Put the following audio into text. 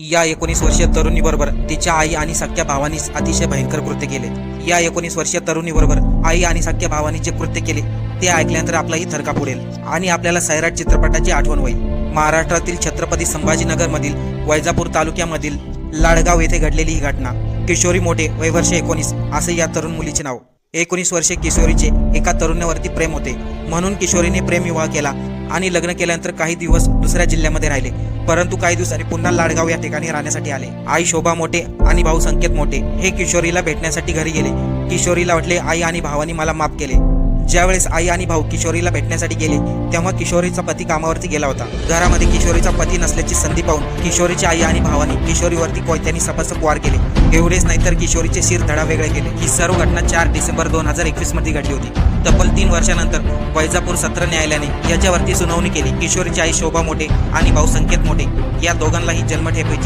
या 19 वर्षीय तरुणीबरोबर तिच्या आई आणि सख्या भावानीच अतिशय भयंकर कृत्य केले। या 19 वर्षीय तरुणीबरोबर आई आणि सख्या भावानी जे कृत्य केले ते ऐकल्यानंतर आपलाही थरकाप उडेल आणि आपल्याला सैराट चित्रपटाची आठवण होईल। महाराष्ट्रातील छत्रपती संभाजीनगर मधील वैजापूर तालुक्यामधील लाडगाव येथे घडलेली ही घटना। किशोरी मोठे, वय वर्ष 19 असे या तरुण मुलीचे नाव। 19 वर्षीय किशोरीचे एका तरुणावरती प्रेम होते, म्हणून किशोरीने प्रेमविवाह केला आणि लग्न केल्यानंतर काही दिवस दुसऱ्या जिल्ह्यामध्ये राहिले, परंतु काही दिवसांनी पुन्हा लाडगाव या ठिकाणी राहण्यासाठी आले। आई शोभा मोठे आणि भाऊ संकेत मोठे हे किशोरीला भेटण्यासाठी घरी गेले। किशोरीला वाटले आई आणि भावानी मला माफ केले। ज्यावेळेस आई आणि भाऊ किशोरीला भेटण्यासाठी गेले तेव्हा किशोरीचा पती कामावरती गेला होता। घरामध्ये किशोरीचा पती नसल्याची संधी पाहून किशोरीची आई आणि भावानी किशोरीवरती कोयत्यानी सपसप वार केले। एवढेच नाही तर किशोरीचे शिर धडा वेगळे केले। ही सर्व घटना 4 डिसेंबर 2021 मध्ये घडली होती। तब्बल 3 वर्षानंतर वैजापूर सत्र न्यायालयाने याच्यावरती सुनावणी केली। किशोरीची आई शोभा मोठे आणि भाऊ संकेत मोठे या दोघांनाही जन्मठेपेची